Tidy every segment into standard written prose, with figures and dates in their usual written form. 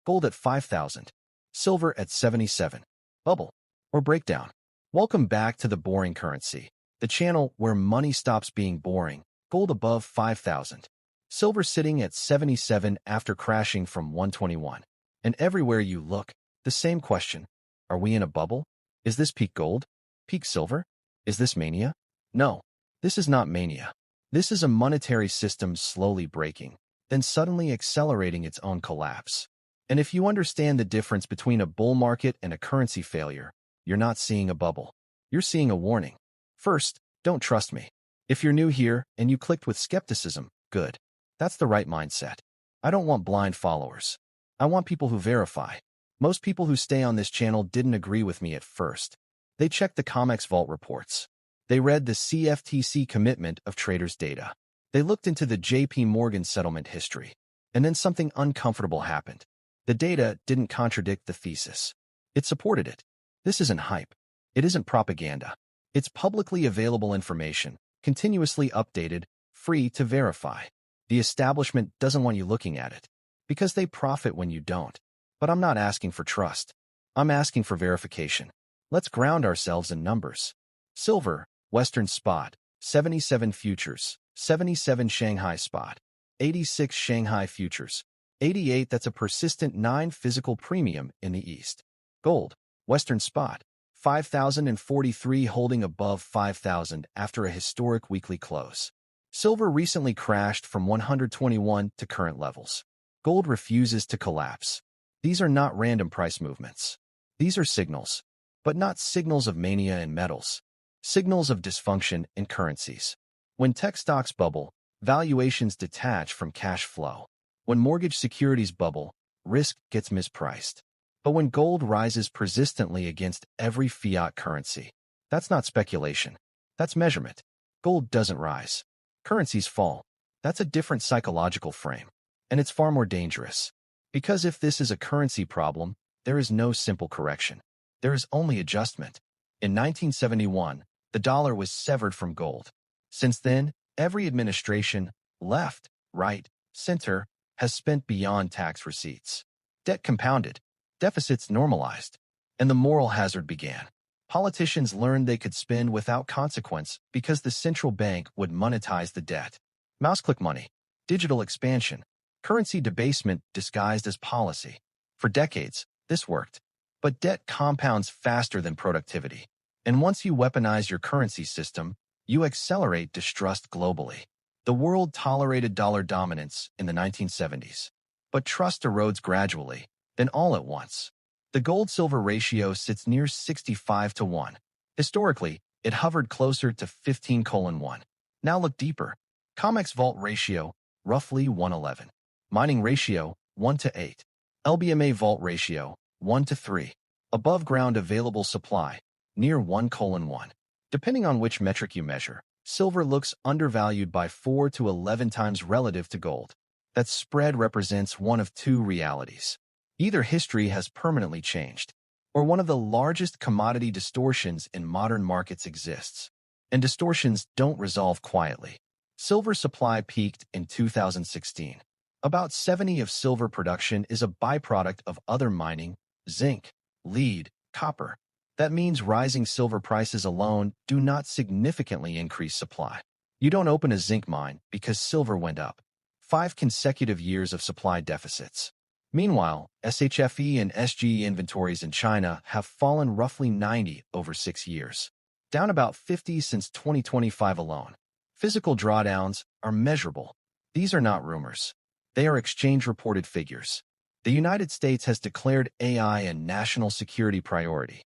gold at 5,000, silver at 77. Bubble or breakdown. Welcome back to the Boring Currency, the channel where money stops being boring. Gold above 5,000, silver sitting at 77 after crashing from 121. And everywhere you look, the same question. Are we in a bubble? Is this peak gold? Peak silver? Is this mania? No, this is not mania. This is a monetary system slowly breaking, then suddenly accelerating its own collapse. And if you understand the difference between a bull market and a currency failure, you're not seeing a bubble. You're seeing a warning. First, don't trust me. If you're new here and you clicked with skepticism, good. That's the right mindset. I don't want blind followers. I want people who verify. Most people who stay on this channel didn't agree with me at first. They checked the COMEX vault reports. They read the CFTC commitment of traders' data. They looked into the JP Morgan settlement history. And then something uncomfortable happened. The data didn't contradict the thesis. It supported it. This isn't hype. It isn't propaganda. It's publicly available information, continuously updated, free to verify. The establishment doesn't want you looking at it, because they profit when you don't. But I'm not asking for trust. I'm asking for verification. Let's ground ourselves in numbers. Silver, Western Spot, 77 futures, 77 Shanghai Spot, 86 Shanghai futures, 88 that's a persistent 9 physical premium in the East. Gold, Western Spot, 5,043 holding above 5,000 after a historic weekly close. Silver recently crashed from 121 to current levels. Gold refuses to collapse. These are not random price movements. These are signals, but not signals of mania in metals. Signals of dysfunction in currencies. When tech stocks bubble, valuations detach from cash flow. When mortgage securities bubble, risk gets mispriced. But when gold rises persistently against every fiat currency, that's not speculation. That's measurement. Gold doesn't rise. Currencies fall. That's a different psychological frame. And it's far more dangerous. Because if this is a currency problem, there is no simple correction. There is only adjustment. In 1971, the dollar was severed from gold. Since then, every administration, left, right, center, has spent beyond tax receipts. Debt compounded. Deficits normalized. And the moral hazard began. Politicians learned they could spend without consequence because the central bank would monetize the debt. Mouse-click money. Digital expansion. Currency debasement disguised as policy. For decades, this worked. But debt compounds faster than productivity. And once you weaponize your currency system, you accelerate distrust globally. The world tolerated dollar dominance in the 1970s. But trust erodes gradually, then all at once. The gold-silver ratio sits near 65:1. Historically, it hovered closer to 15:1. Now look deeper. COMEX vault ratio, roughly 111. Mining ratio, 1:8. LBMA vault ratio, 1:3. Above ground available supply, near 1:1. Depending on which metric you measure, silver looks undervalued by 4 to 11 times relative to gold. That spread represents one of two realities. Either history has permanently changed, or one of the largest commodity distortions in modern markets exists. And distortions don't resolve quietly. Silver supply peaked in 2016. About 70% of silver production is a byproduct of other mining, zinc, lead, copper. That means rising silver prices alone do not significantly increase supply. You don't open a zinc mine because silver went up. 5 consecutive years of supply deficits. Meanwhile, SHFE and SGE inventories in China have fallen roughly 90 over 6 years, down about 50 since 2025 alone. Physical drawdowns are measurable. These are not rumors. They are exchange-reported figures. The United States has declared AI a national security priority.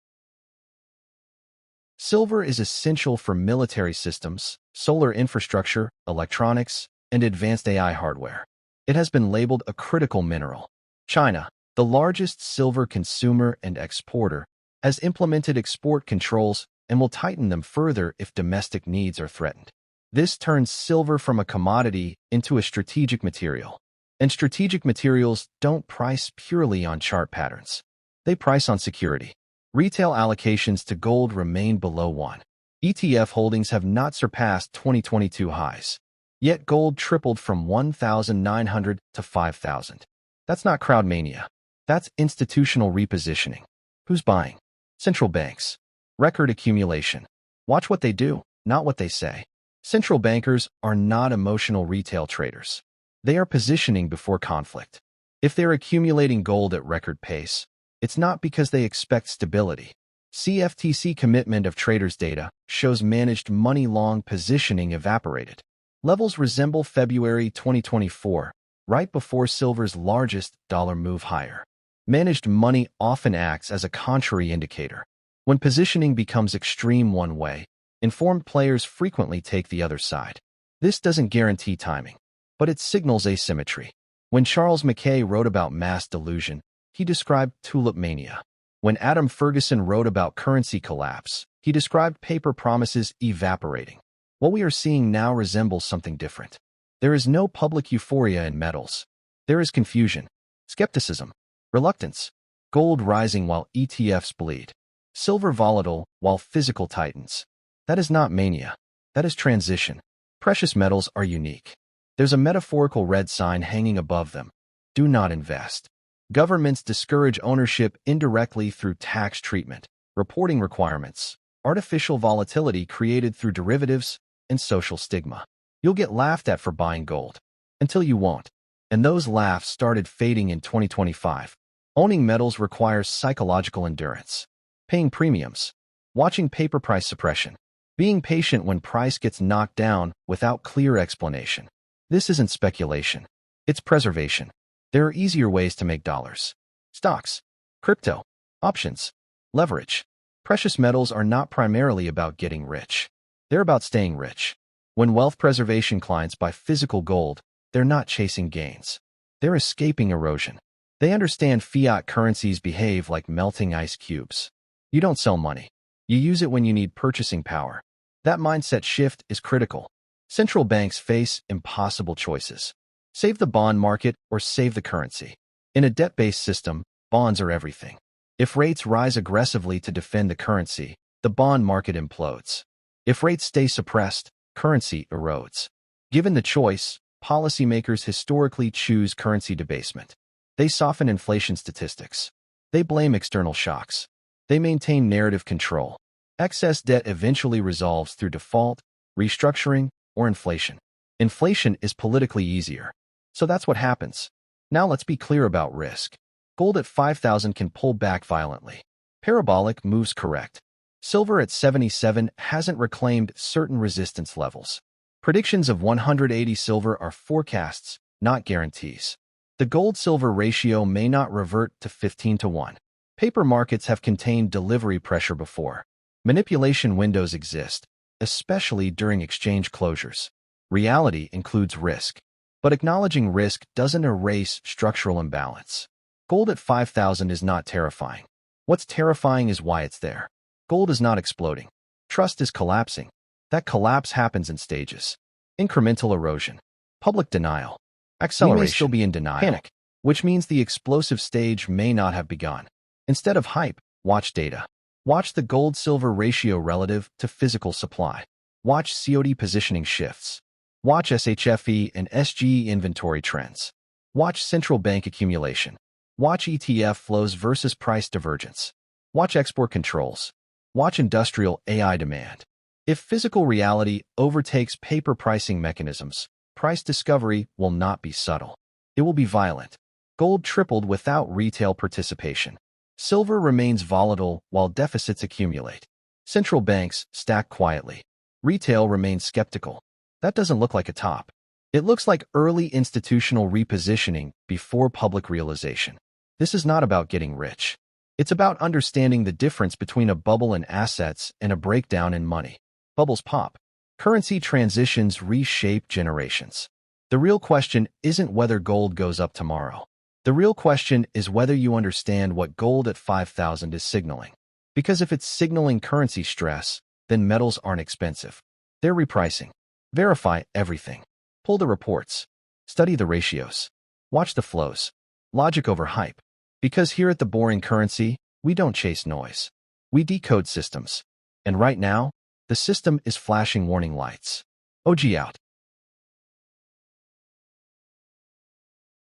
Silver is essential for military systems, solar infrastructure, electronics, and advanced AI hardware. It has been labeled a critical mineral. China, the largest silver consumer and exporter, has implemented export controls and will tighten them further if domestic needs are threatened. This turns silver from a commodity into a strategic material. And strategic materials don't price purely on chart patterns. They price on security. Retail allocations to gold remain below 1. ETF holdings have not surpassed 2022 highs. Yet gold tripled from 1,900 to 5,000. That's not crowd mania. That's institutional repositioning. Who's buying? Central banks. Record accumulation. Watch what they do, not what they say. Central bankers are not emotional retail traders. They are positioning before conflict. If they're accumulating gold at record pace, it's not because they expect stability. CFTC commitment of traders data shows managed money long positioning evaporated. Levels resemble February 2024, right before silver's largest dollar move higher. Managed money often acts as a contrary indicator. When positioning becomes extreme one way, informed players frequently take the other side. This doesn't guarantee timing, but it signals asymmetry. When Charles Mackay wrote about mass delusion, he described tulip mania. When Adam Ferguson wrote about currency collapse, he described paper promises evaporating. What we are seeing now resembles something different. There is no public euphoria in metals. There is confusion, skepticism, reluctance. Gold rising while ETFs bleed. Silver volatile while physical tightens. That is not mania. That is transition. Precious metals are unique. There's a metaphorical red sign hanging above them. Do not invest. Governments discourage ownership indirectly through tax treatment, reporting requirements, artificial volatility created through derivatives, and social stigma. You'll get laughed at for buying gold. Until you won't. And those laughs started fading in 2025. Owning metals requires psychological endurance. Paying premiums. Watching paper price suppression. Being patient when price gets knocked down without clear explanation. This isn't speculation. It's preservation. There are easier ways to make dollars. Stocks, crypto, options, leverage. Precious metals are not primarily about getting rich. They're about staying rich. When wealth preservation clients buy physical gold, they're not chasing gains. They're escaping erosion. They understand fiat currencies behave like melting ice cubes. You don't sell money. You use it when you need purchasing power. That mindset shift is critical. Central banks face impossible choices. Save the bond market or save the currency. In a debt-based system, bonds are everything. If rates rise aggressively to defend the currency, the bond market implodes. If rates stay suppressed, currency erodes. Given the choice, policymakers historically choose currency debasement. They soften inflation statistics. They blame external shocks. They maintain narrative control. Excess debt eventually resolves through default, restructuring, or inflation. Inflation is politically easier. So that's what happens. Now let's be clear about risk. Gold at 5,000 can pull back violently. Parabolic moves correct. Silver at 77 hasn't reclaimed certain resistance levels. Predictions of 180 silver are forecasts, not guarantees. The gold-silver ratio may not revert to 15-1. Paper markets have contained delivery pressure before. Manipulation windows exist, especially during exchange closures. Reality includes risk. But acknowledging risk doesn't erase structural imbalance. Gold at 5,000 is not terrifying. What's terrifying is why it's there. Gold is not exploding. Trust is collapsing. That collapse happens in stages. Incremental erosion. Public denial. Acceleration. We may still be in denial. Panic. Which means the explosive stage may not have begun. Instead of hype, watch data. Watch the gold-silver ratio relative to physical supply. Watch COD positioning shifts. Watch SHFE and SGE inventory trends. Watch central bank accumulation. Watch ETF flows versus price divergence. Watch export controls. Watch industrial AI demand. If physical reality overtakes paper pricing mechanisms, price discovery will not be subtle. It will be violent. Gold tripled without retail participation. Silver remains volatile while deficits accumulate. Central banks stack quietly. Retail remains skeptical. That doesn't look like a top. It looks like early institutional repositioning before public realization. This is not about getting rich. It's about understanding the difference between a bubble in assets and a breakdown in money. Bubbles pop. Currency transitions reshape generations. The real question isn't whether gold goes up tomorrow. The real question is whether you understand what gold at 5,000 is signaling. Because if it's signaling currency stress, then metals aren't expensive. They're repricing. Verify everything. Pull the reports. Study the ratios. Watch the flows. Logic over hype. Because here at The Boring Currency, we don't chase noise. We decode systems. And right now, the system is flashing warning lights. OG out.